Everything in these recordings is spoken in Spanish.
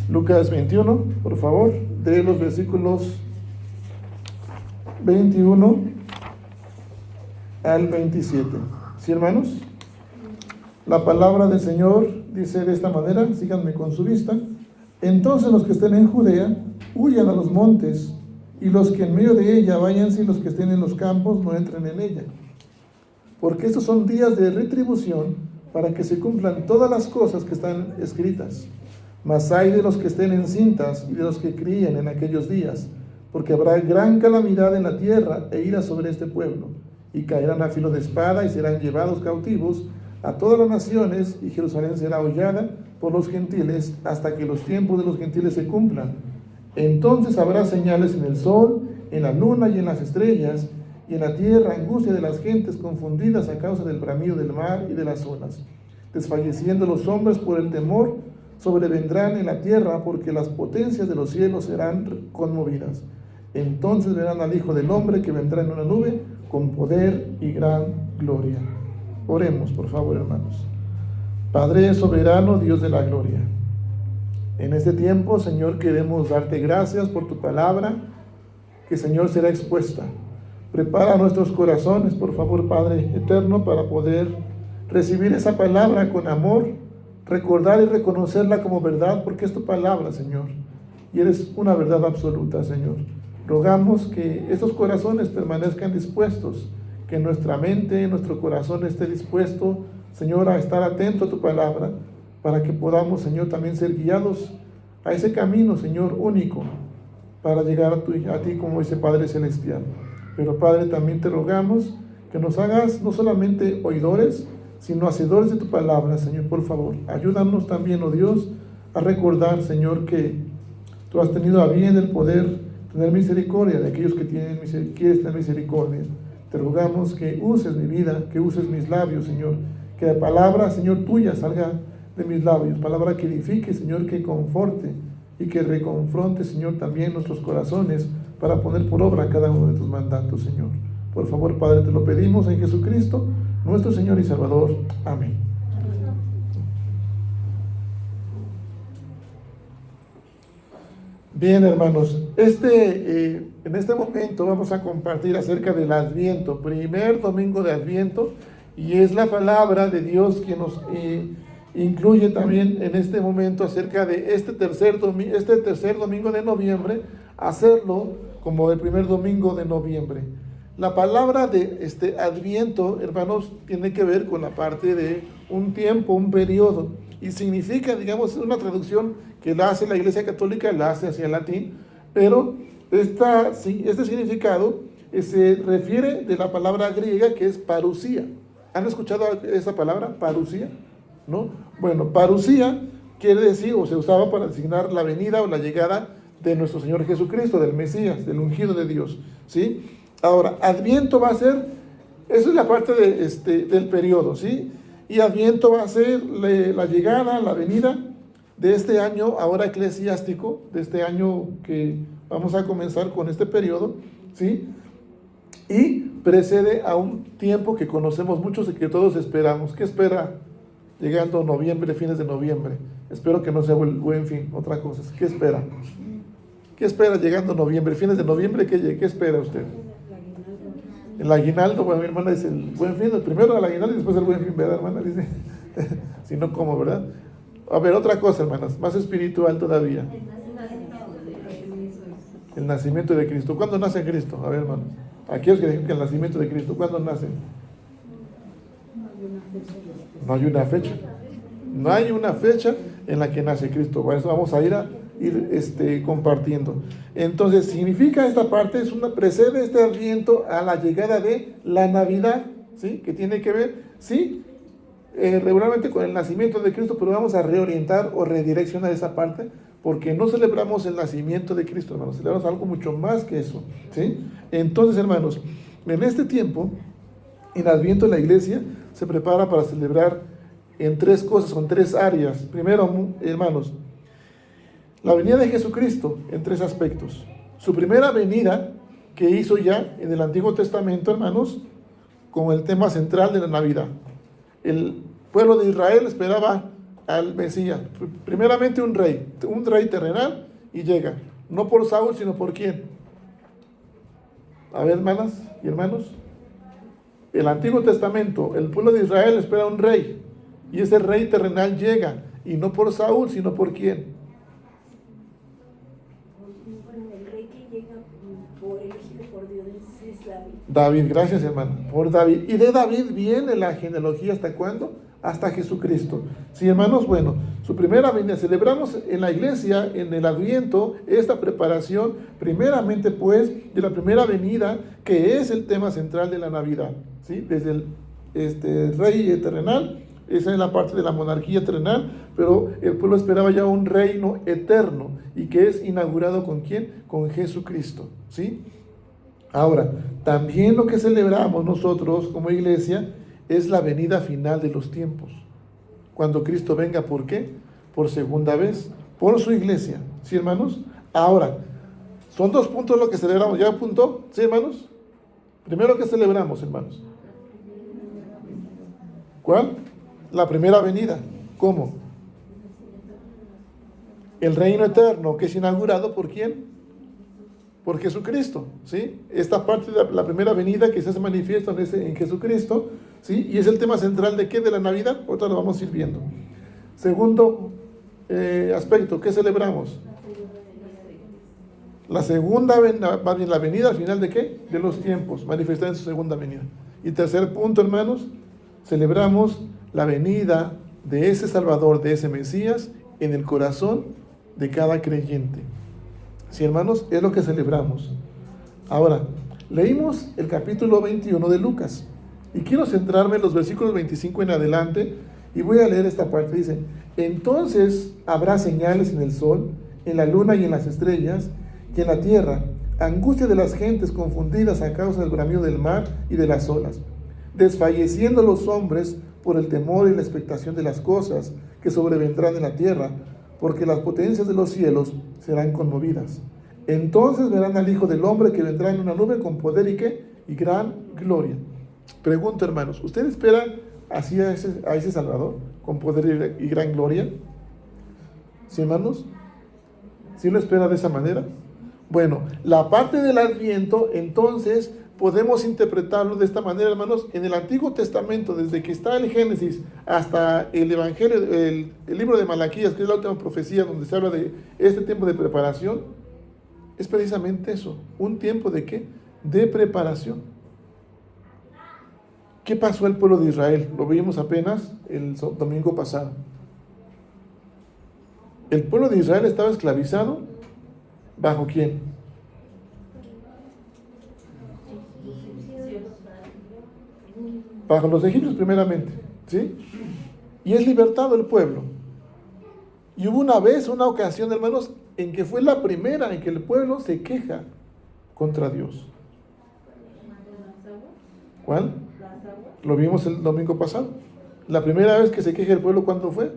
Lucas 21, por favor, de los versículos 21 al 27. ¿Sí, hermanos? La palabra del Señor dice de esta manera, síganme con su vista. Entonces los que estén en Judea, huyan a los montes, y los que en medio de ella váyanse, y los que estén en los campos no entren en ella. Porque estos son días de retribución, para que se cumplan todas las cosas que están escritas. Mas hay de los que estén encintas y de los que críen en aquellos días, porque habrá gran calamidad en la tierra e ira sobre este pueblo, y caerán a filo de espada y serán llevados cautivos a todas las naciones, y Jerusalén será hollada por los gentiles hasta que los tiempos de los gentiles se cumplan. Entonces habrá señales en el sol, en la luna y en las estrellas, y en la tierra angustia de las gentes confundidas a causa del bramido del mar y de las olas. Desfalleciendo los hombres por el temor, sobrevendrán en la tierra, porque las potencias de los cielos serán conmovidas. Entonces verán al Hijo del Hombre que vendrá en una nube con poder y gran gloria. Oremos, por favor, hermanos. Padre soberano, Dios de la gloria, en este tiempo, Señor, queremos darte gracias por tu palabra, que, Señor, será expuesta. Prepara nuestros corazones, por favor, Padre eterno, para poder recibir esa palabra con amor, recordar y reconocerla como verdad, porque es tu palabra, Señor, y eres una verdad absoluta, Señor. Rogamos que estos corazones permanezcan dispuestos, que nuestra mente, nuestro corazón esté dispuesto, Señor, a estar atento a tu palabra, para que podamos, Señor, también ser guiados a ese camino, Señor, único, para llegar a ti como ese Padre Celestial. Pero, Padre, también te rogamos que nos hagas no solamente oidores, sino hacedores de tu palabra, Señor, por favor. Ayúdanos también, oh Dios, a recordar, Señor, que tú has tenido a bien el poder tener misericordia de aquellos que quieres tener misericordia. Te rogamos que uses mi vida, que uses mis labios, Señor, que la palabra, Señor, tuya salga de mis labios, palabra que edifique, Señor, que conforte y que reconfronte, Señor, también nuestros corazones para poner por obra cada uno de tus mandatos, Señor. Por favor, Padre, te lo pedimos en Jesucristo, nuestro Señor y Salvador. Amén. Bien, hermanos, en este momento vamos a compartir acerca del Adviento, primer domingo de Adviento, y es la palabra de Dios que nos incluye también en este momento acerca de este tercer domingo de noviembre, hacerlo como el primer domingo de noviembre. La palabra de Adviento, hermanos, tiene que ver con la parte de un tiempo, un periodo, y significa, digamos, es una traducción que la hace la Iglesia Católica, la hace hacia el latín, pero este significado se refiere de la palabra griega que es parusía. ¿Han escuchado esa palabra, parusía? ¿No? Bueno, parusía quiere decir, o se usaba para designar la venida o la llegada de nuestro Señor Jesucristo, del Mesías, del ungido de Dios, ¿sí? Ahora, Adviento va a ser, eso es la parte del periodo, ¿sí? Y Adviento va a ser la llegada, la venida de este año ahora eclesiástico, de este año que vamos a comenzar con este periodo, ¿sí? Y precede a un tiempo que conocemos muchos y que todos esperamos. ¿Qué espera llegando noviembre, fines de noviembre? Espero que no sea el Buen Fin, otra cosa. ¿Qué espera? ¿Qué espera llegando noviembre, fines de noviembre? ¿Qué espera usted? El aguinaldo. Bueno, mi hermana dice el Buen Fin, primero el aguinaldo y después el Buen Fin, ¿verdad, hermana? Dice, si no, ¿cómo, verdad? A ver, otra cosa, hermanas, más espiritual todavía. El nacimiento de Cristo. ¿Cuándo nace Cristo? A ver, hermanos. Aquellos que dicen que el nacimiento de Cristo, ¿cuándo nace? No hay una fecha. No hay una fecha en la que nace Cristo. Bueno, eso vamos a ir compartiendo. Entonces, significa esta parte, precede este Adviento a la llegada de la Navidad, ¿sí? Que tiene que ver, sí, regularmente con el nacimiento de Cristo, pero vamos a reorientar o redireccionar esa parte, porque no celebramos el nacimiento de Cristo, hermanos, celebramos algo mucho más que eso, ¿sí? Entonces, hermanos, en este tiempo, en Adviento, la iglesia se prepara para celebrar en tres cosas, con tres áreas. Primero, hermanos, la venida de Jesucristo en tres aspectos. Su primera venida, que hizo ya en el Antiguo Testamento, hermanos, con el tema central de la Navidad. El pueblo de Israel esperaba al Mesías. Primeramente un rey terrenal, y llega. No por Saúl, sino por quién. A ver, hermanas y hermanos. El Antiguo Testamento, el pueblo de Israel espera un rey. Y ese rey terrenal llega. Y no por Saúl, sino por quién. Bueno, el rey que llega elegido por Dios es David. David, gracias hermano, por David. Y de David viene la genealogía, ¿hasta cuándo? Hasta Jesucristo. Sí, hermanos, bueno, su primera venida, celebramos en la iglesia, en el Adviento, esta preparación, primeramente pues, de la primera venida, que es el tema central de la Navidad, ¿sí? Desde el rey terrenal, esa es la parte de la monarquía terrenal, pero el pueblo esperaba ya un reino eterno, y que es inaugurado ¿con quién? Con Jesucristo, ¿sí? Ahora, también lo que celebramos nosotros como iglesia es la venida final de los tiempos. Cuando Cristo venga, ¿por qué? Por segunda vez, por su iglesia. ¿Sí, hermanos? Ahora, son 2 puntos lo que celebramos. ¿Ya apuntó? ¿Sí, hermanos? Primero, ¿qué celebramos, hermanos? ¿Cuál? La primera venida. ¿Cómo? El reino eterno, que es inaugurado ¿por quién? Por Jesucristo, ¿sí? Esta parte de la primera venida que se hace manifiesta en Jesucristo, ¿sí? Y es el tema central ¿de qué? De la Navidad. Ahorita lo vamos a ir viendo. Segundo aspecto, ¿qué celebramos? La segunda venida, más bien la venida al final ¿de qué? De los tiempos, manifestada en su segunda venida. Y tercer punto, hermanos, celebramos la venida de ese Salvador, de ese Mesías, en el corazón de cada creyente. Sí, hermanos, es lo que celebramos. Ahora, leímos el capítulo 21 de Lucas, y quiero centrarme en los versículos 25 en adelante, y voy a leer esta parte. Dice: entonces habrá señales en el sol, en la luna y en las estrellas, y en la tierra, angustia de las gentes confundidas a causa del bramido del mar y de las olas, desfalleciendo los hombres por el temor y la expectación de las cosas que sobrevendrán en la tierra, porque las potencias de los cielos serán conmovidas. Entonces verán al Hijo del Hombre que vendrá en una nube con poder y ¿qué? Y gran gloria. Pregunto, hermanos, ¿usted espera así a ese Salvador con poder y gran gloria? ¿Sí, hermanos? ¿Sí lo espera de esa manera? Bueno, la parte del Adviento, entonces, podemos interpretarlo de esta manera, hermanos. En el Antiguo Testamento, desde que está el Génesis hasta el Evangelio, el libro de Malaquías, que es la última profecía donde se habla de este tiempo de preparación, es precisamente eso, un tiempo ¿de qué? De preparación. ¿Qué pasó al pueblo de Israel? Lo vimos apenas el domingo pasado. El pueblo de Israel estaba esclavizado, ¿bajo quién? Bajo los egipcios primeramente, ¿sí? Y es libertado el pueblo. Y hubo una ocasión, hermanos, en que fue la primera en que el pueblo se queja contra Dios. ¿Cuál? Lo vimos el domingo pasado. La primera vez que se queja el pueblo, ¿cuándo fue?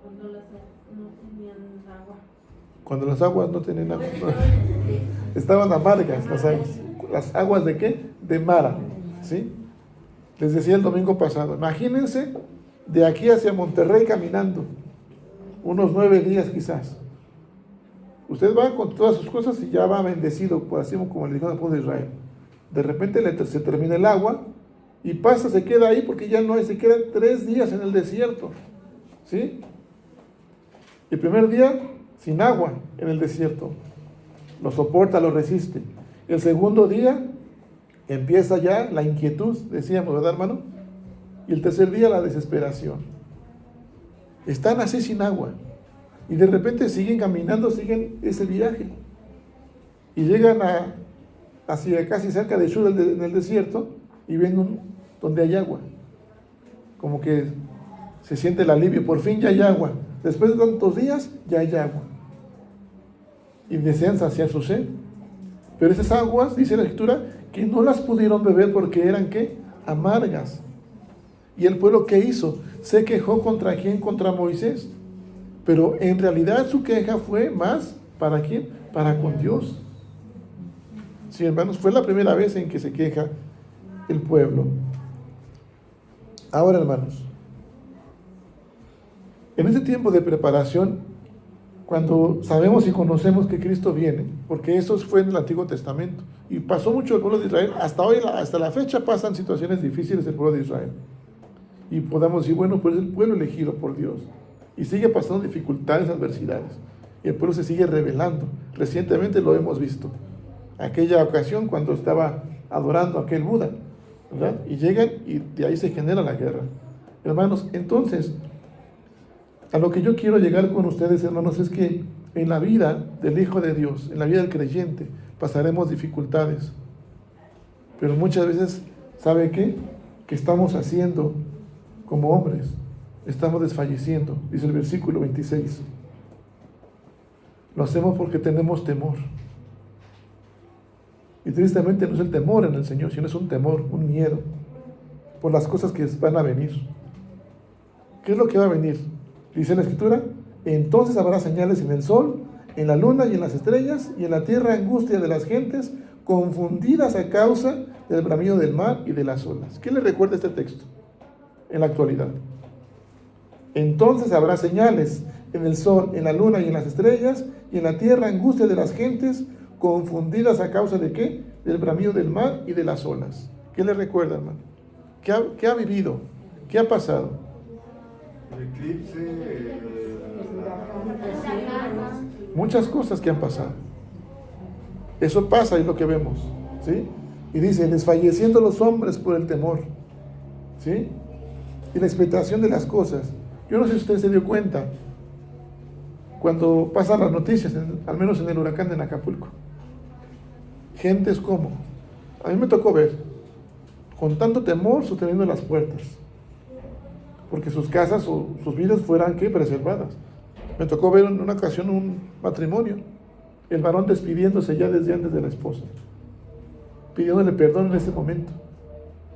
Cuando no tenían agua. Cuando las aguas no tenían agua. Estaban amargas las aguas. ¿Las aguas de qué? De Mara, ¿sí? Les decía el domingo pasado, imagínense de aquí hacia Monterrey caminando, unos 9 días quizás. Usted va con todas sus cosas y ya va bendecido, por así como le dijo al pueblo de Israel. De repente se termina el agua y pasa, se queda ahí porque ya no hay, se quedan 3 días en el desierto, ¿sí? El primer día sin agua en el desierto, lo soporta, lo resiste. El segundo día empieza ya la inquietud, decíamos, ¿verdad, hermano? Y el tercer día la desesperación. Están así sin agua. Y de repente siguen caminando, siguen ese viaje. Y llegan hacia casi cerca de Shur, en el desierto, y ven donde hay agua. Como que se siente el alivio, por fin ya hay agua. Después de tantos días, ya hay agua. Y desean saciar su sed. Pero esas aguas, dice la Escritura, que no las pudieron beber porque eran, ¿qué? Amargas. ¿Y el pueblo qué hizo? Se quejó ¿contra quién? Contra Moisés. Pero en realidad su queja fue más, ¿para quién? Para con Dios. Sí, hermanos, fue la primera vez en que se queja el pueblo. Ahora, hermanos, En este tiempo de preparación, cuando sabemos y conocemos que Cristo viene, porque eso fue en el Antiguo Testamento, y pasó mucho el pueblo de Israel, hasta hoy, hasta la fecha pasan situaciones difíciles del pueblo de Israel. Y podamos decir, bueno, pues es el pueblo elegido por Dios, y sigue pasando dificultades, adversidades, y el pueblo se sigue rebelando. Recientemente lo hemos visto, aquella ocasión cuando estaba adorando a aquel Buda, ¿verdad? Y llegan y de ahí se genera la guerra. Hermanos, entonces, a lo que yo quiero llegar con ustedes, hermanos, es que en la vida del Hijo de Dios, en la vida del creyente, pasaremos dificultades. Pero muchas veces, ¿sabe qué? Que estamos haciendo como hombres, estamos desfalleciendo, dice el versículo 26. Lo hacemos porque tenemos temor. Y tristemente no es el temor en el Señor, sino es un temor, un miedo, por las cosas que van a venir. ¿Qué es lo que va a venir? Dice la Escritura, entonces habrá señales en el sol, en la luna y en las estrellas, y en la tierra angustia de las gentes, confundidas a causa del bramido del mar y de las olas. ¿Qué le recuerda este texto en la actualidad? Entonces habrá señales en el sol, en la luna y en las estrellas, y en la tierra angustia de las gentes, confundidas a causa de ¿qué? Del bramido del mar y de las olas. ¿Qué le recuerda, hermano? ¿Qué ha vivido? ¿Qué ha pasado? El eclipse, Muchas cosas que han pasado. Eso pasa y es lo que vemos, ¿sí? Y dice, desfalleciendo los hombres por el temor, ¿sí? Y la expectación de las cosas. Yo no sé si usted se dio cuenta cuando pasan las noticias, al menos en el huracán de Acapulco. Gentes como, a mí me tocó ver, con tanto temor sosteniendo las puertas, porque sus casas o sus vidas fueran ¿qué? Preservadas. Me tocó ver en una ocasión un matrimonio, el varón despidiéndose ya desde antes de la esposa, pidiéndole perdón en ese momento.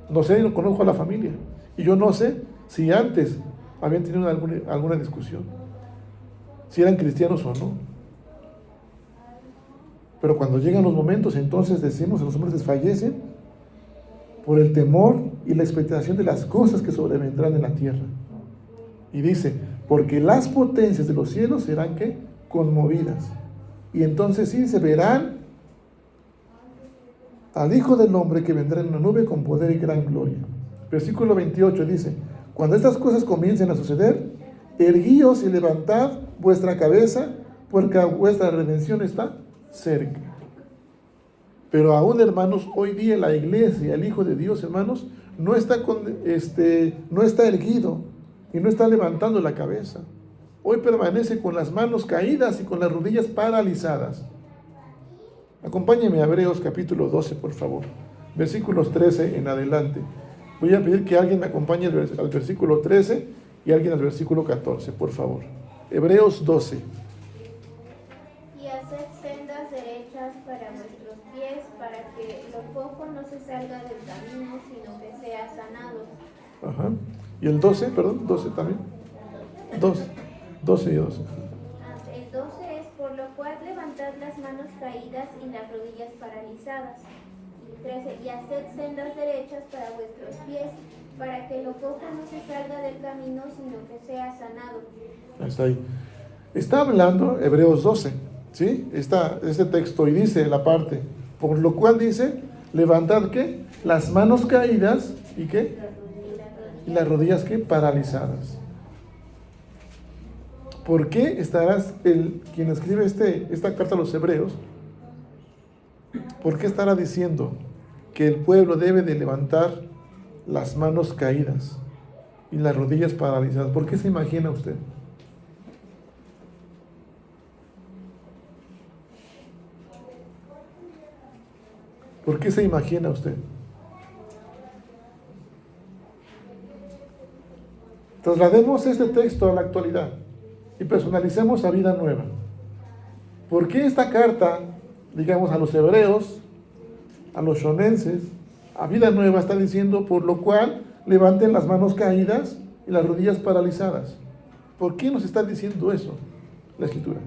No sé, no conozco a la familia, y yo no sé si antes habían tenido alguna discusión, si eran cristianos o no. Pero cuando llegan los momentos, entonces decimos, los hombres desfallecen por el temor y la expectación de las cosas que sobrevendrán en la tierra. Y dice, porque las potencias de los cielos serán ¿qué? Conmovidas. Y entonces sí se verán al Hijo del Hombre que vendrá en una nube con poder y gran gloria. Versículo 28 dice, cuando estas cosas comiencen a suceder, erguíos y levantad vuestra cabeza, porque vuestra redención está cerca. Pero aún, hermanos, hoy día la iglesia, el Hijo de Dios, hermanos, no está erguido y no está levantando la cabeza. Hoy permanece con las manos caídas y con las rodillas paralizadas. Acompáñenme a Hebreos capítulo 12, por favor. Versículos 13 en adelante. Voy a pedir que alguien me acompañe al versículo 13 y alguien al versículo 14, por favor. Hebreos 12. Y haced sendas derechas para vuestros pies, para que lo cojo no se salga del camino, sino que sea sanado. Ajá. Y el 12, perdón, 12 también. 12 y 12. El 12 es por lo cual levantad las manos caídas y las rodillas paralizadas. Y 13, y haced sendas derechas para vuestros pies, para que lo cojo no se salga del camino, sino que sea sanado. Está ahí. Está hablando Hebreos 12, ¿sí? Este texto, y dice la parte, por lo cual dice, levantad ¿qué? Las manos caídas, ¿y qué? Y las rodillas ¿qué? Paralizadas. ¿Por qué estarás, quien escribe esta carta a los hebreos, por qué estará diciendo que el pueblo debe de levantar las manos caídas y las rodillas paralizadas? ¿Por qué se imagina usted? ¿Por qué se imagina usted? Traslademos este texto a la actualidad y personalicemos a Vida Nueva. ¿Por qué esta carta, digamos, a los hebreos, a los shonenses, a Vida Nueva está diciendo, por lo cual levanten las manos caídas y las rodillas paralizadas? ¿Por qué nos está diciendo eso la Escritura?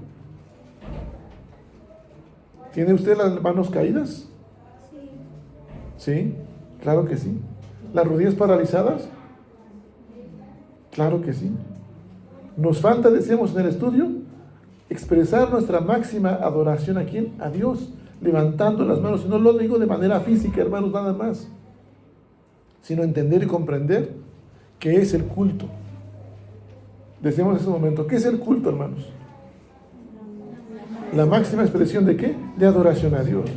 ¿Tiene usted las manos caídas? Sí, claro que sí. ¿Las rodillas paralizadas? Claro que sí. Nos falta, decíamos en el estudio, expresar nuestra máxima adoración a ¿quién? A Dios, levantando las manos. Y no lo digo de manera física, hermanos, nada más, sino entender y comprender qué es el culto. Decíamos en ese momento, ¿qué es el culto, hermanos? La máxima expresión ¿de qué? De adoración a Dios.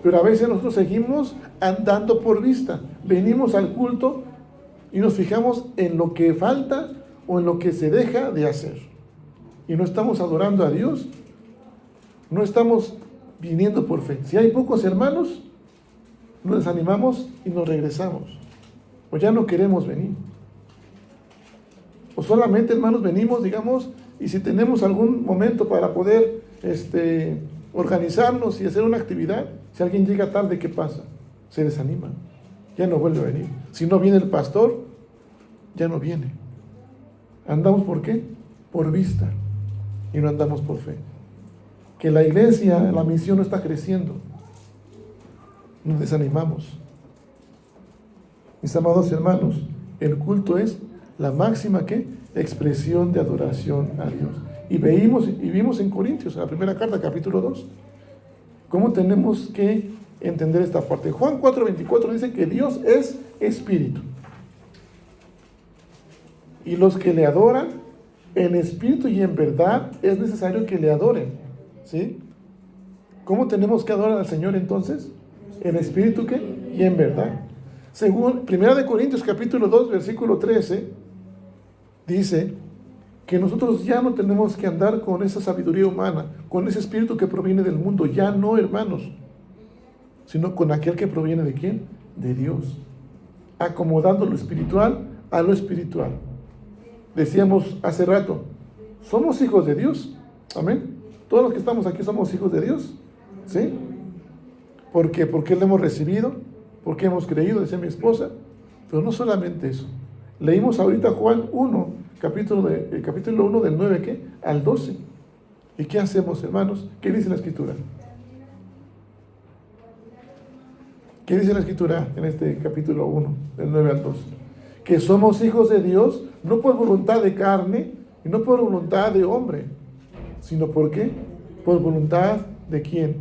Pero a veces nosotros seguimos andando por vista. Venimos al culto y nos fijamos en lo que falta o en lo que se deja de hacer. Y no estamos adorando a Dios. No estamos viniendo por fe. Si hay pocos hermanos, nos desanimamos y nos regresamos. O ya no queremos venir. O solamente, hermanos, venimos, digamos, y si tenemos algún momento para poder organizarnos y hacer una actividad, si alguien llega tarde, ¿qué pasa? Se desanima, ya no vuelve a venir. Si no viene el pastor, ya no viene. ¿Andamos por qué? Por vista, y no andamos por fe. Que la iglesia, la misión no está creciendo, nos desanimamos. Mis amados hermanos, el culto es la máxima ¿qué? Expresión de adoración a Dios. Y vimos en Corintios, en la primera carta, capítulo 2, cómo tenemos que entender esta parte. Juan 4:24 dice que Dios es espíritu. Y los que le adoran en espíritu y en verdad es necesario que le adoren. ¿Sí? ¿Cómo tenemos que adorar al Señor entonces? En espíritu ¿qué? Y en verdad. Según 1 Corintios capítulo 2, versículo 13, dice que nosotros ya no tenemos que andar con esa sabiduría humana, con ese espíritu que proviene del mundo, ya no, hermanos, sino con aquel que proviene ¿de quién? De Dios, acomodando lo espiritual a lo espiritual. Decíamos hace rato, somos hijos de Dios, amén. Todos los que estamos aquí somos hijos de Dios, ¿sí? ¿Por qué? Porque lo hemos recibido, porque hemos creído, decía mi esposa. Pero no solamente eso. Leímos ahorita Juan 1, capítulo 1 del 9 ¿qué? Al 12. ¿Y qué hacemos, hermanos? ¿Qué dice la Escritura? ¿Qué dice la Escritura en este capítulo 1, del 9 al 12? Que somos hijos de Dios, no por voluntad de carne, y no por voluntad de hombre, sino ¿por qué? Por voluntad de ¿quién?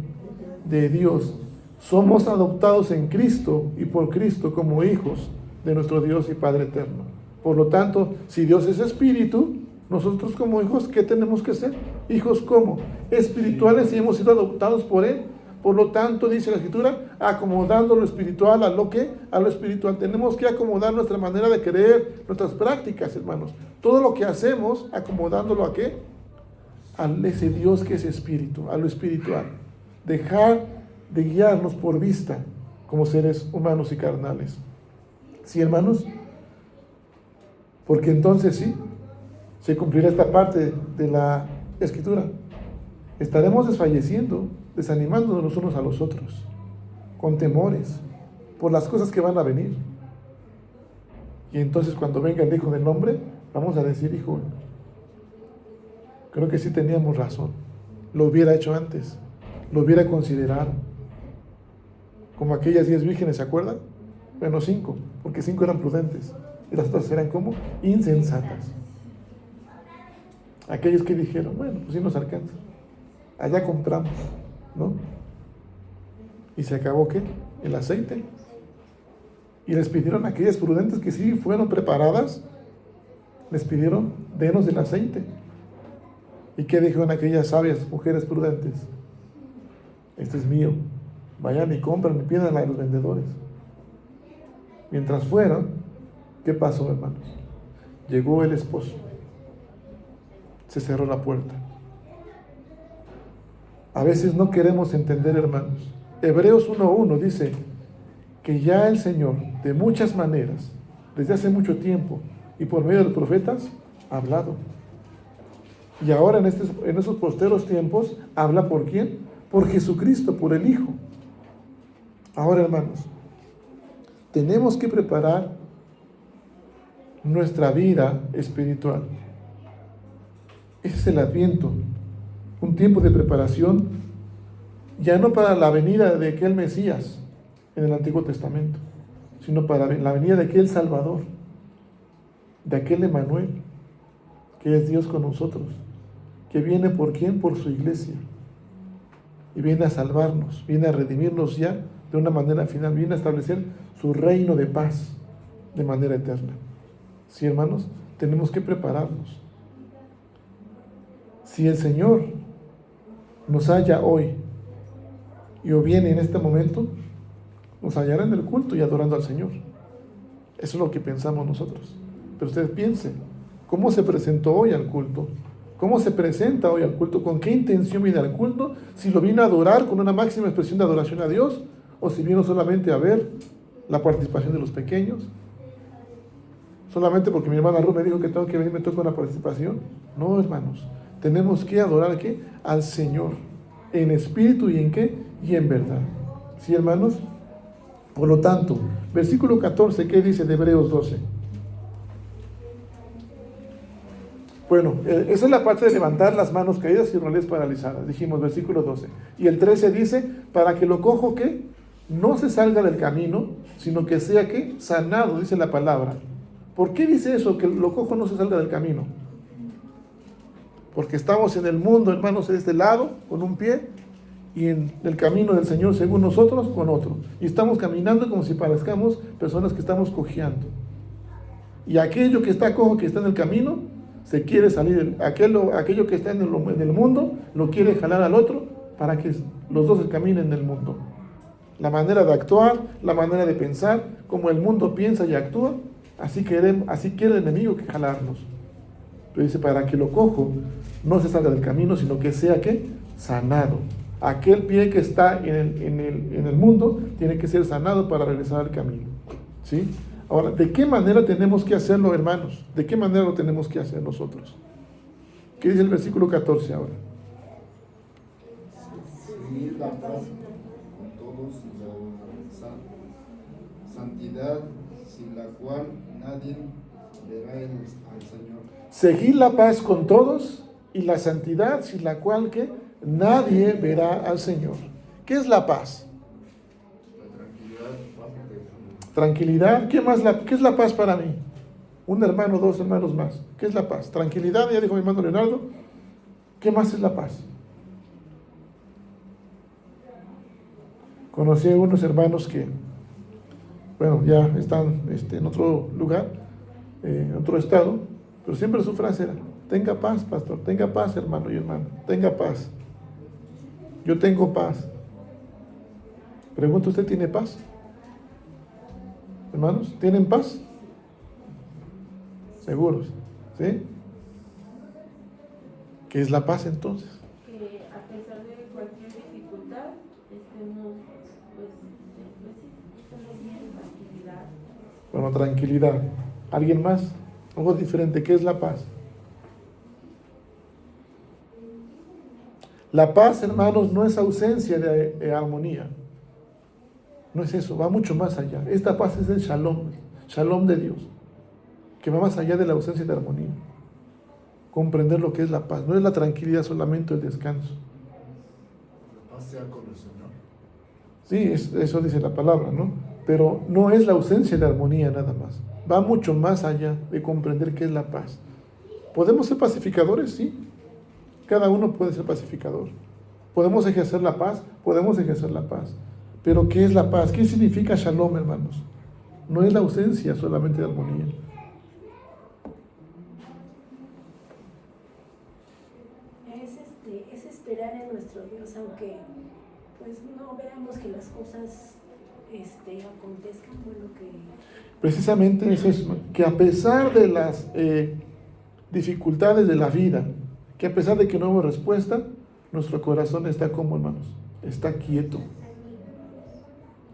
De Dios. Somos adoptados en Cristo y por Cristo como hijos de nuestro Dios y Padre eterno. Por lo tanto, si Dios es espíritu, nosotros como hijos, ¿qué tenemos que ser? Hijos ¿cómo? Espirituales y hemos sido adoptados por Él. Por lo tanto, dice la Escritura, acomodando lo espiritual a lo que, a lo espiritual. Tenemos que acomodar nuestra manera de creer, nuestras prácticas, hermanos. Todo lo que hacemos, acomodándolo ¿a qué? A ese Dios que es espíritu, a lo espiritual. Dejar de guiarnos por vista como seres humanos y carnales. ¿Sí, hermanos? Porque entonces sí, se cumplirá esta parte de la Escritura. Estaremos desfalleciendo, desanimándonos los unos a los otros, con temores, por las cosas que van a venir. Y entonces cuando venga el Hijo del Hombre, vamos a decir, hijo, creo que sí teníamos razón, lo hubiera hecho antes, lo hubiera considerado. Como aquellas 10 vírgenes, ¿se acuerdan? Bueno, 5, porque 5 eran prudentes, y las otras eran como insensatas. Aquellos que dijeron, bueno, pues sí nos alcanza, allá compramos, ¿no? Y se acabó, ¿qué? El aceite. Y les pidieron a aquellas prudentes que sí fueron preparadas, les pidieron, denos del aceite. ¿Y qué dijeron aquellas sabias mujeres prudentes? Este es mío, vayan y compran y pidan a los vendedores. Mientras fueron, ¿qué pasó, hermanos? Llegó el esposo, se cerró la puerta. A veces no queremos entender, hermanos. Hebreos 1:1 dice que ya el Señor, de muchas maneras, desde hace mucho tiempo y por medio de los profetas, ha hablado. Y ahora en esos posteros tiempos, ¿habla por quién? Por Jesucristo, por el Hijo. Ahora, hermanos, tenemos que preparar nuestra vida espiritual. Ese es el Adviento, un tiempo de preparación, ya no para la venida de aquel Mesías en el Antiguo Testamento, sino para la venida de aquel Salvador, de aquel Emmanuel, que es Dios con nosotros, que viene ¿por quién? Por su iglesia. Y viene a salvarnos, viene a redimirnos ya de una manera final, viene a establecer su reino de paz de manera eterna. Sí, hermanos, tenemos que prepararnos. Si el Señor nos halla hoy y o viene en este momento, nos hallará en el culto y adorando al Señor. Eso es lo que pensamos nosotros. Pero ustedes piensen, ¿cómo se presentó hoy al culto? ¿Cómo se presenta hoy al culto? ¿Con qué intención viene al culto? Si lo vino a adorar con una máxima expresión de adoración a Dios, o si vino solamente a ver la participación de los pequeños. Solamente porque mi hermana Ruth me dijo que tengo que venir, me toca una participación. No, hermanos, tenemos que adorar ¿qué? Al Señor, en espíritu y en qué, y en verdad. ¿Sí, hermanos? Por lo tanto, versículo 14, ¿qué dice de Hebreos 12? Bueno, esa es la parte de levantar las manos caídas y rodillas paralizadas. Dijimos, versículo 12. Y el 13 dice, para que lo cojo, ¿qué? No se salga del camino, sino que sea, ¿qué? Sanado, dice la palabra. ¿Por qué dice eso, que lo cojo no se salga del camino? Porque estamos en el mundo, hermanos, de este lado, con un pie, y en el camino del Señor, según nosotros, con otro. Y estamos caminando como si parezcamos personas que estamos cojeando. Y aquello que está cojo, que está en el camino, se quiere salir. Aquello que está en el mundo, lo quiere jalar al otro, para que los dos se caminen en el mundo. La manera de actuar, la manera de pensar, como el mundo piensa y actúa, así quiere el enemigo que jalarnos. Pero dice, para que lo cojo, no se salga del camino, sino que sea, ¿qué? Sanado. Aquel pie que está en el mundo, tiene que ser sanado para regresar al camino. ¿Sí? Ahora, ¿de qué manera tenemos que hacerlo, hermanos? ¿De qué manera lo tenemos que hacer nosotros? ¿Qué dice el versículo 14 ahora? Seguir la paz con todos y la santidad, sin la cual nadie verá al Señor. Seguir la paz con todos y la santidad, sin la cual ¿qué? Nadie verá al Señor. ¿Qué es la paz? La tranquilidad, paz de Tranquilidad. ¿Qué es la paz para mí? Un hermano, dos hermanos más. ¿Qué es la paz? Tranquilidad, ya dijo mi hermano Leonardo. ¿Qué más es la paz? Conocí a unos hermanos que, bueno, ya están en otro lugar, en otro estado, pero siempre su frase era, tenga paz, pastor, tenga paz, hermano y hermana, tenga paz. Yo tengo paz. Pregunto, ¿usted tiene paz? Hermanos, ¿tienen paz? ¿Seguros? ¿Sí? ¿Qué es la paz entonces? Que a pesar de cualquier dificultad, estemos, bien, tranquilidad. Bueno, tranquilidad. ¿Alguien más? Algo diferente. ¿Qué es la paz? La paz, hermanos, no es ausencia de armonía. No es eso, va mucho más allá. Esta paz es el shalom de Dios, que va más allá de la ausencia de armonía. Comprender lo que es la paz. No es la tranquilidad solamente el descanso. la paz sea con el Señor. Sí, eso dice la palabra, ¿no? Pero no es la ausencia de armonía nada más. Va mucho más allá de comprender qué es la paz. ¿Podemos ser pacificadores? Sí. Cada uno puede ser pacificador. ¿Podemos ejercer la paz? Podemos ejercer la paz. Pero ¿qué es la paz? ¿Qué significa shalom, hermanos? No es la ausencia solamente de armonía. Es esperar en nuestro Dios, aunque pues no veamos que las cosas acontezcan con lo que... Precisamente es eso, que a pesar de las dificultades de la vida, que a pesar de que no hubo respuesta, nuestro corazón está como, hermanos, está quieto,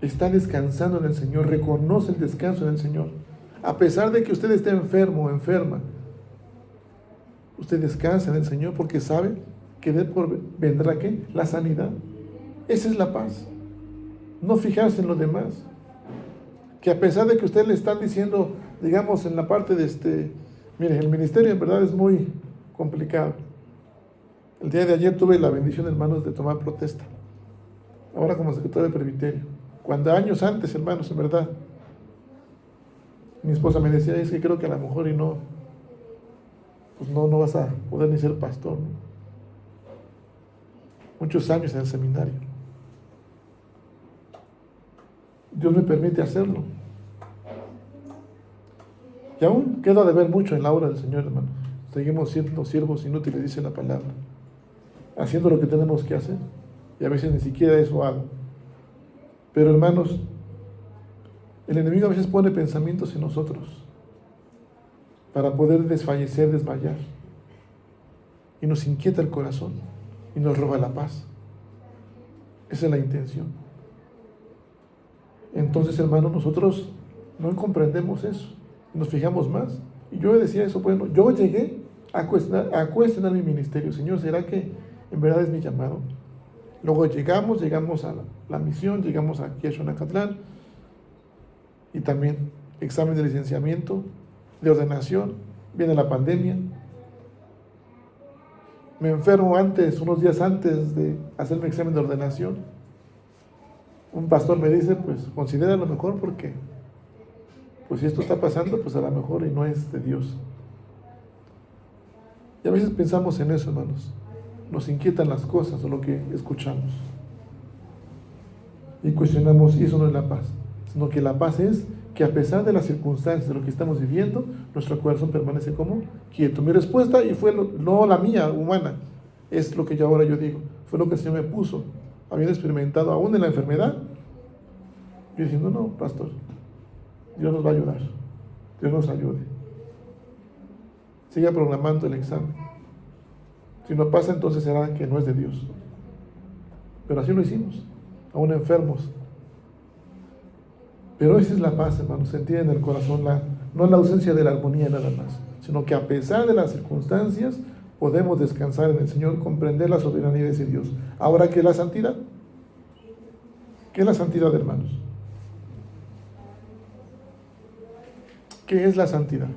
está descansando en el Señor, reconoce el descanso en el Señor. A pesar de que usted esté enfermo o enferma, usted descansa en el Señor porque sabe que vendrá ¿qué? La sanidad. Esa es la paz. No fijarse en lo demás. Que a pesar de que usted le están diciendo, digamos, en la parte de mire, el ministerio en verdad es muy complicado. El día de ayer tuve la bendición, hermanos, de tomar protesta. Ahora como secretario del presbiterio. Cuando años antes, hermanos, en verdad, mi esposa me decía, es que creo que a lo mejor y no pues no vas a poder ni ser pastor, ¿no? Muchos años en el seminario. Dios me permite hacerlo. Y aún queda de ver mucho en la obra del Señor, hermanos. Seguimos siendo siervos inútiles, dice la palabra, haciendo lo que tenemos que hacer. Y a veces ni siquiera eso hago. Pero hermanos, el enemigo a veces pone pensamientos en nosotros para poder desfallecer, desmayar. Y nos inquieta el corazón y nos roba la paz. Esa es la intención. Entonces, hermanos, nosotros no comprendemos eso. Nos fijamos más. Y yo decía eso, bueno, yo llegué a cuestionar mi ministerio. Señor, ¿será que en verdad es mi llamado? Luego llegamos a la misión, llegamos aquí a Xonacatlán, y también examen de licenciamiento, de ordenación, viene la pandemia. Me enfermo unos días antes de hacer mi examen de ordenación. Un pastor me dice, pues considera lo mejor porque, pues si esto está pasando, pues a lo mejor y no es de Dios. Y a veces pensamos en eso, hermanos. Nos inquietan las cosas o lo que escuchamos. Y cuestionamos, y eso no es la paz. Sino que la paz es que a pesar de las circunstancias de lo que estamos viviendo, nuestro corazón permanece como quieto. Mi respuesta, y fue no la mía, humana, es lo que yo digo, fue lo que el Señor me puso, habiendo experimentado aún en la enfermedad, yo diciendo, no, pastor, Dios nos va a ayudar, Dios nos ayude. Siga programando el examen. Si no pasa, entonces será que no es de Dios. Pero así lo hicimos, aún enfermos. Pero esa es la paz, hermanos, sentir en el corazón, no es la ausencia de la armonía nada más, sino que a pesar de las circunstancias, podemos descansar en el Señor, comprender la soberanía de ese Dios. Ahora, ¿qué es la santidad? ¿Qué es la santidad, hermanos? ¿Qué es la santidad?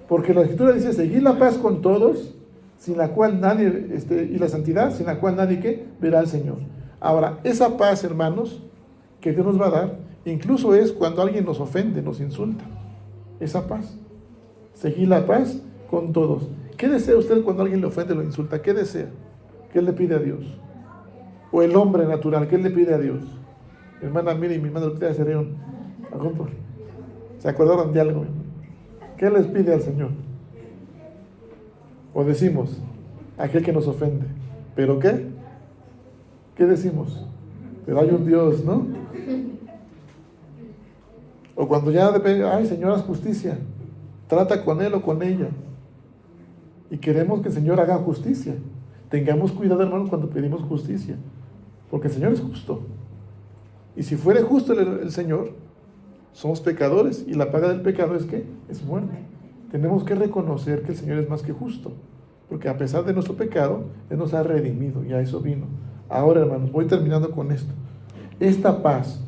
Porque la Escritura dice, seguir la paz con todos, sin la cual nadie, y la santidad, sin la cual nadie, ¿qué? Verá al Señor. Ahora, esa paz, hermanos, que Dios nos va a dar, incluso es cuando alguien nos ofende, nos insulta. Esa paz. Seguir la paz con todos. ¿Qué desea usted cuando alguien le ofende, lo insulta? ¿Qué desea? ¿Qué le pide a Dios? O el hombre natural, ¿qué le pide a Dios? Mi hermana, mire, y mi hermana Lupita se rieron. ¿Se acordaron de algo? ¿Qué les pide al Señor? O decimos, aquel que nos ofende. ¿Pero qué? ¿Qué decimos? Pero hay un Dios, ¿no? O cuando ya depende, ay, Señor, haz justicia. Trata con él o con ella. Y queremos que el Señor haga justicia. Tengamos cuidado, hermanos, cuando pedimos justicia. Porque el Señor es justo. Y si fuere justo el Señor, somos pecadores. Y la paga del pecado es ¿qué? Es muerte. Tenemos que reconocer que el Señor es más que justo. Porque a pesar de nuestro pecado, Él nos ha redimido. Y a eso vino. Ahora, hermanos, voy terminando con esto. Esta paz,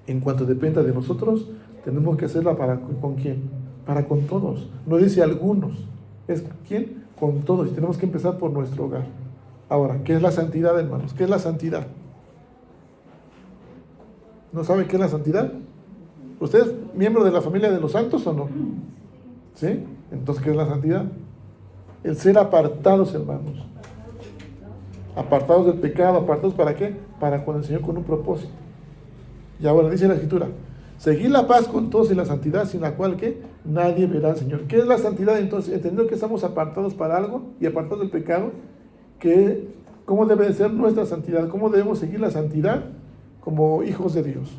en cuanto dependa de nosotros, tenemos que hacerla ¿con quién? Para con todos. No dice algunos. ¿Es quién? Con todos. Y tenemos que empezar por nuestro hogar. Ahora, ¿qué es la santidad, hermanos? ¿Qué es la santidad? ¿No sabe qué es la santidad? ¿Usted es miembro de la familia de los santos o no? ¿Sí? Entonces, ¿qué es la santidad? El ser apartados, hermanos. Apartados del pecado, apartados ¿para qué? Para con el Señor con un propósito. Y ahora dice la Escritura, seguir la paz con todos y la santidad sin la cual ¿qué? Nadie verá al Señor. ¿Qué es la santidad entonces? Entendiendo que estamos apartados para algo y apartados del pecado, ¿cómo debe de ser nuestra santidad? ¿Cómo debemos seguir la santidad como hijos de Dios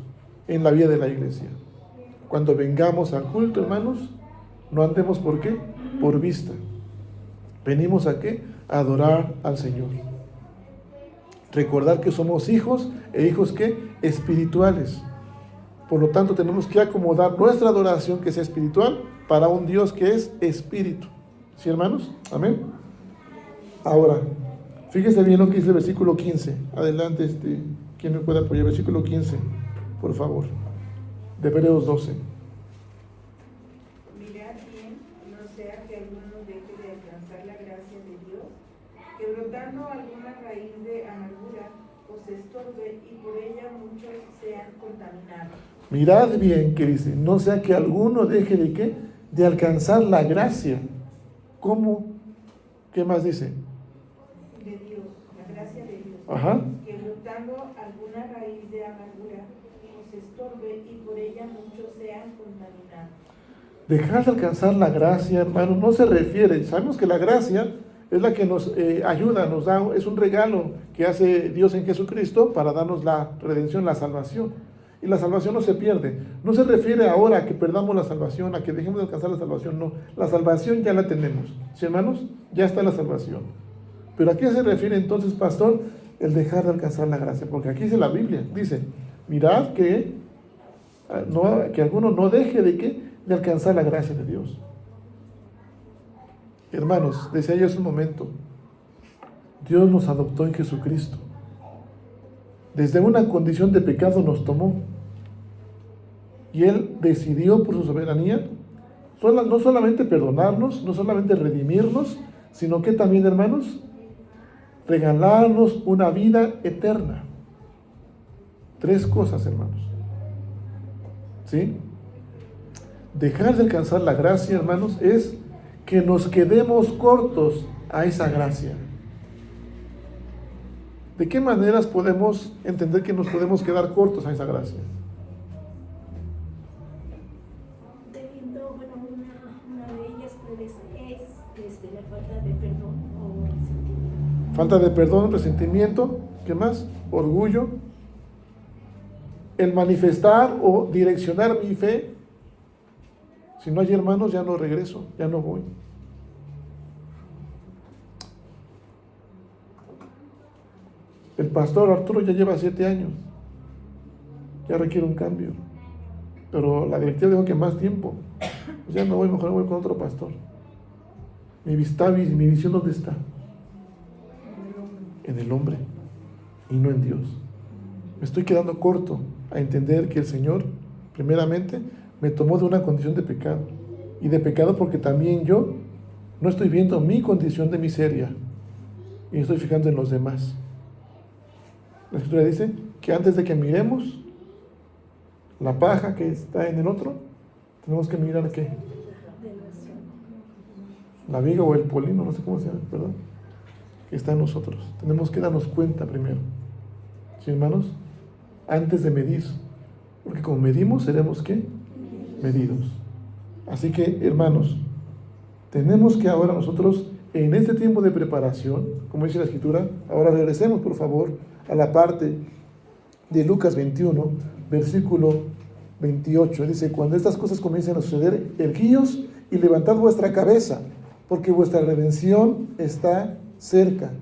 en la vida de la iglesia? Cuando vengamos al culto, hermanos, no andemos ¿por qué? Por vista. Venimos a ¿qué? A adorar al Señor. Recordar que somos hijos e hijos ¿qué? Espirituales. Por lo tanto, tenemos que acomodar nuestra adoración que sea espiritual para un Dios que es espíritu. ¿Sí, hermanos? Amén. Ahora, fíjese bien lo que dice el versículo 15. Adelante, ¿quién me puede apoyar? Versículo 15, por favor. De Hebreos 12. Mirad bien, no sea que alguno deje de alcanzar la gracia de Dios, que brotando alguna raíz de amargura os estorbe y por ella muchos sean contaminados. Mirad bien que dice, no sea que alguno deje de ¿qué? De alcanzar la gracia. ¿Cómo? ¿Qué más dice? De Dios, la gracia de Dios. Ajá. Que brotando alguna raíz de amargura os estorbe y por ella muchos sean contaminados. Dejar de alcanzar la gracia, hermanos, no se refiere. Sabemos que la gracia es la que nos ayuda, nos da, es un regalo que hace Dios en Jesucristo para darnos la redención, la salvación. Y la salvación no se pierde. No se refiere ahora a que perdamos la salvación, a que dejemos de alcanzar la salvación, no. La salvación ya la tenemos. ¿Sí, hermanos? Ya está la salvación. Pero ¿a qué se refiere entonces, pastor? El dejar de alcanzar la gracia. Porque aquí dice la Biblia, dice, mirad que alguno no deje de alcanzar la gracia de Dios. Hermanos, decía yo hace un momento, Dios nos adoptó en Jesucristo. Desde una condición de pecado nos tomó. Y Él decidió por su soberanía no solamente perdonarnos, no solamente redimirnos, sino que también, hermanos, regalarnos una vida eterna. 3 cosas, hermanos. ¿Sí? Dejar de alcanzar la gracia, hermanos, es que nos quedemos cortos a esa gracia. ¿De qué maneras podemos entender que nos podemos quedar cortos a esa gracia? Teniendo, bueno, una de ellas pues, es la falta de perdón o resentimiento. Falta de perdón, resentimiento, ¿qué más? Orgullo. El manifestar o direccionar mi fe. Si no hay hermanos, ya no regreso, ya no voy. El pastor Arturo ya lleva 7 años. Ya requiere un cambio. Pero la directiva dijo que más tiempo. Pues ya no voy, mejor voy con otro pastor. Mi visión, ¿dónde está? En el hombre y no en Dios. Me estoy quedando corto a entender que el Señor, primeramente, me tomó de una condición de pecado. Y de pecado porque también yo no estoy viendo mi condición de miseria y me estoy fijando en los demás. La Escritura dice que antes de que miremos la paja que está en el otro, tenemos que mirar ¿qué? La viga o el polino, no sé cómo se llama, perdón, que está en nosotros. Tenemos que darnos cuenta primero, ¿sí, hermanos? Antes de medir, porque como medimos, seremos ¿qué? Medidos. Así que, hermanos, tenemos que ahora nosotros, en este tiempo de preparación, como dice la Escritura, ahora regresemos, por favor, a la parte de Lucas 21, versículo 28. Dice, cuando estas cosas comiencen a suceder, erguíos y levantad vuestra cabeza, porque vuestra redención está cerca.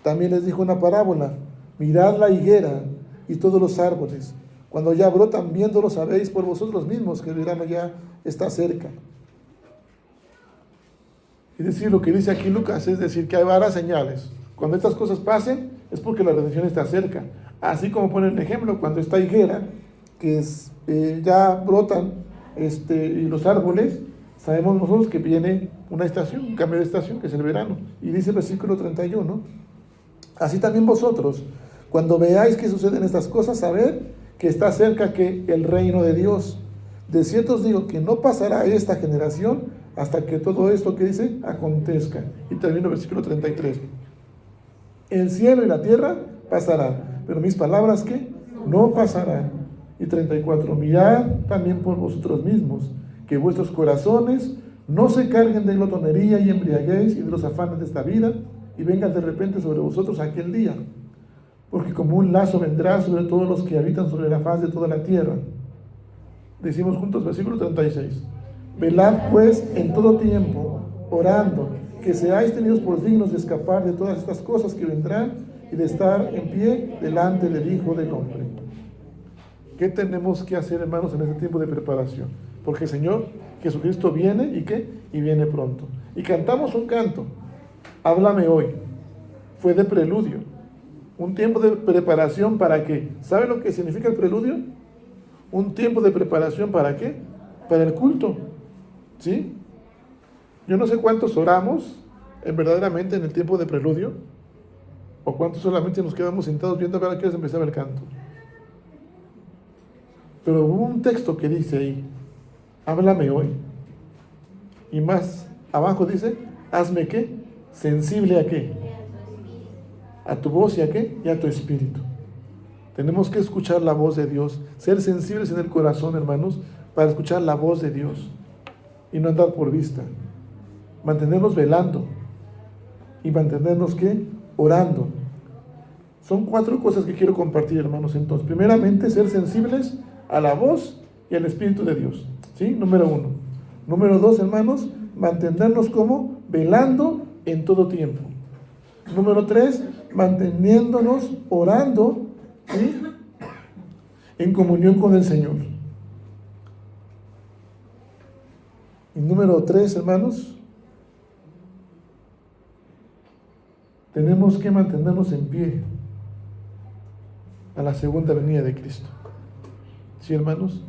También les dijo una parábola, mirad la higuera y todos los árboles. Cuando ya brotan, viéndolo sabéis por vosotros mismos que el verano ya está cerca. Es decir, lo que dice aquí Lucas es decir que hay varias señales. Cuando estas cosas pasen, es porque la redención está cerca. Así como pone el ejemplo, cuando está higuera, que ya brotan y los árboles, sabemos nosotros que viene una estación, un cambio de estación, que es el verano. Y dice el versículo 31, así también vosotros, cuando veáis que suceden estas cosas, sabed que está cerca que el reino de Dios. De cierto os digo que no pasará esta generación hasta que todo esto que dice acontezca. Y termino el versículo 33. El cielo y la tierra pasarán, pero mis palabras ¿qué? No pasarán. Y 34. Mirad también por vosotros mismos, que vuestros corazones no se carguen de glotonería y embriaguez y de los afanes de esta vida, y vengan de repente sobre vosotros aquel día. Porque como un lazo vendrá sobre todos los que habitan sobre la faz de toda la tierra. Decimos juntos, versículo 36. Velad pues en todo tiempo, orando, que seáis tenidos por dignos de escapar de todas estas cosas que vendrán y de estar en pie delante del Hijo del Hombre. ¿Qué tenemos que hacer, hermanos, en este tiempo de preparación? Porque el Señor Jesucristo viene, ¿y qué? Y viene pronto. Y cantamos un canto, Háblame hoy. Fue de preludio. Un tiempo de preparación para qué. ¿Sabe lo que significa el preludio? Un tiempo de preparación para qué. Para el culto. ¿Sí? Yo no sé cuántos oramos verdaderamente en el tiempo de preludio, o cuántos solamente nos quedamos sentados viendo a ver a qué hora empezaba el canto. Pero hubo un texto que dice ahí, háblame hoy. Y más abajo dice, Hazme ¿qué? Sensible a qué? A tu voz y a qué? Y a tu espíritu. Tenemos que escuchar la voz de Dios, ser sensibles en el corazón, hermanos, para escuchar la voz de Dios y no andar por vista. Mantenernos velando y mantenernos ¿qué? Orando. Son 4 cosas que quiero compartir, hermanos. Entonces, primeramente, ser sensibles a la voz y al Espíritu de Dios. ¿Sí? Número 1. Número 2, hermanos, mantenernos como velando en todo tiempo. Número 3, manteniéndonos orando, ¿sí? En comunión con el Señor. Y número 3, hermanos, tenemos que mantenernos en pie a la segunda venida de Cristo. ¿Sí, hermanos?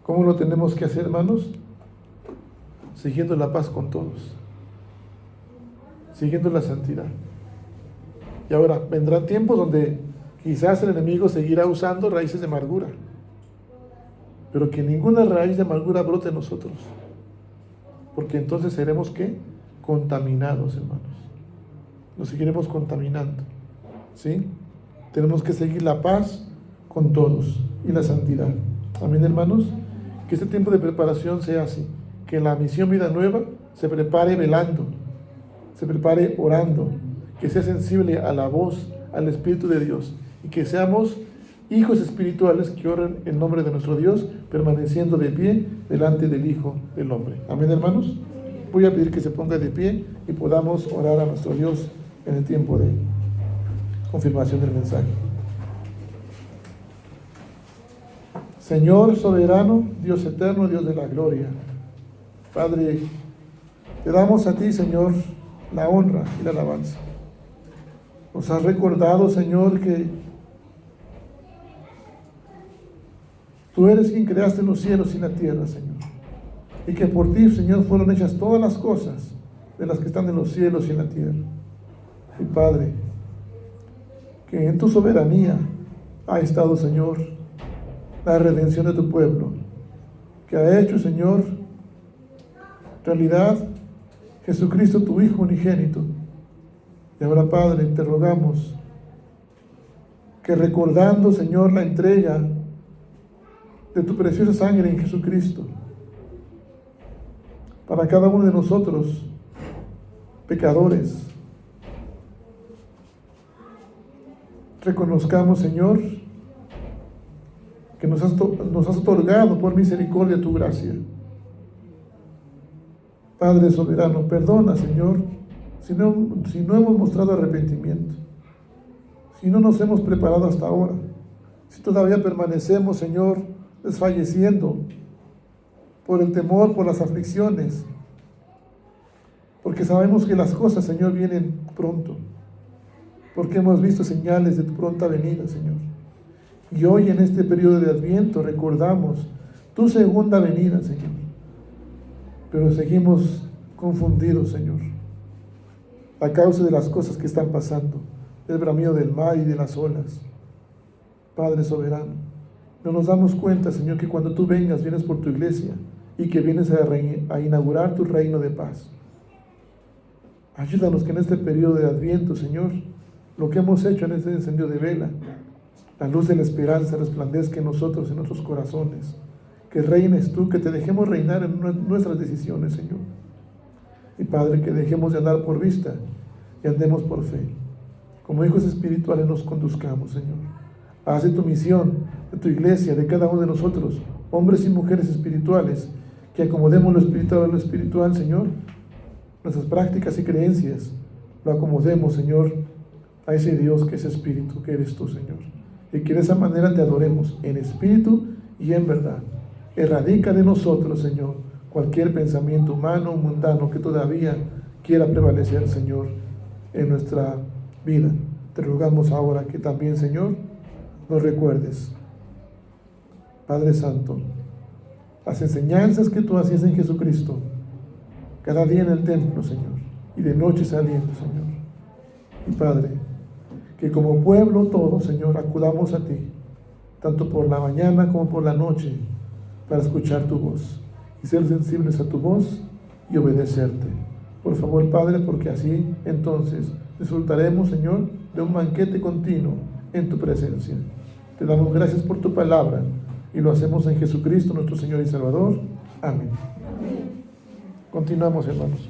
¿Cómo lo tenemos que hacer, hermanos? Siguiendo la paz con todos, siguiendo la santidad. Y ahora, vendrán tiempos donde quizás el enemigo seguirá usando raíces de amargura, pero que ninguna raíz de amargura brote en nosotros, porque entonces seremos, ¿qué? Contaminados, hermanos. Nos seguiremos contaminando, ¿sí? Tenemos que seguir la paz con todos y la santidad. Amén, hermanos. Que este tiempo de preparación sea así, que la misión Vida Nueva se prepare velando, se prepare orando, que sea sensible a la voz, al Espíritu de Dios, y que seamos hijos espirituales que oren en nombre de nuestro Dios, permaneciendo de pie delante del Hijo del Hombre. Amén, hermanos. Voy a pedir que se ponga de pie y podamos orar a nuestro Dios en el tiempo de confirmación del mensaje. Señor soberano, Dios eterno, Dios de la gloria, Padre, te damos a ti, Señor, la honra y la alabanza. Nos has recordado, Señor, que tú eres quien creaste los cielos y la tierra, Señor, y que por ti, Señor, fueron hechas todas las cosas de las que están en los cielos y en la tierra. Y Padre, que en tu soberanía ha estado, Señor, la redención de tu pueblo, que ha hecho, Señor, realidad Jesucristo, tu Hijo unigénito. Y ahora, Padre, te rogamos que recordando, Señor, la entrega de tu preciosa sangre en Jesucristo, para cada uno de nosotros, pecadores, reconozcamos, Señor, que nos has otorgado por misericordia tu gracia. Padre soberano, perdona, Señor, si no hemos mostrado arrepentimiento, si no nos hemos preparado hasta ahora, si todavía permanecemos, Señor, desfalleciendo por el temor, por las aflicciones, porque sabemos que las cosas, Señor, vienen pronto, porque hemos visto señales de tu pronta venida, Señor. Y hoy en este periodo de Adviento recordamos tu segunda venida, Señor. Pero seguimos confundidos, Señor, a causa de las cosas que están pasando, del bramido del mar y de las olas. Padre soberano, no nos damos cuenta, Señor, que cuando tú vengas, vienes por tu iglesia y que vienes a inaugurar tu reino de paz. Ayúdanos que en este periodo de Adviento, Señor, lo que hemos hecho en este encendido de vela, la luz de la esperanza resplandezca en nosotros, en nuestros corazones. Que reines tú, que te dejemos reinar en nuestras decisiones, Señor. Y Padre, que dejemos de andar por vista y andemos por fe. Como hijos espirituales nos conduzcamos, Señor. Haz de tu misión, de tu iglesia, de cada uno de nosotros, hombres y mujeres espirituales, que acomodemos lo espiritual a lo espiritual, Señor. Nuestras prácticas y creencias lo acomodemos, Señor, a ese Dios que es espíritu, que eres tú, Señor. Y que de esa manera te adoremos en espíritu y en verdad. Erradica de nosotros, Señor, cualquier pensamiento humano o mundano que todavía quiera prevalecer, Señor, en nuestra vida. Te rogamos ahora que también, Señor, nos recuerdes, Padre Santo, las enseñanzas que tú hacías en Jesucristo, cada día en el templo, Señor, y de noche saliendo, Señor. Y Padre, que como pueblo todo, Señor, acudamos a ti, tanto por la mañana como por la noche, para escuchar tu voz y ser sensibles a tu voz y obedecerte. Por favor, Padre, porque así entonces disfrutaremos, Señor, de un banquete continuo en tu presencia. Te damos gracias por tu palabra y lo hacemos en Jesucristo, nuestro Señor y Salvador. Amén. Continuamos, hermanos.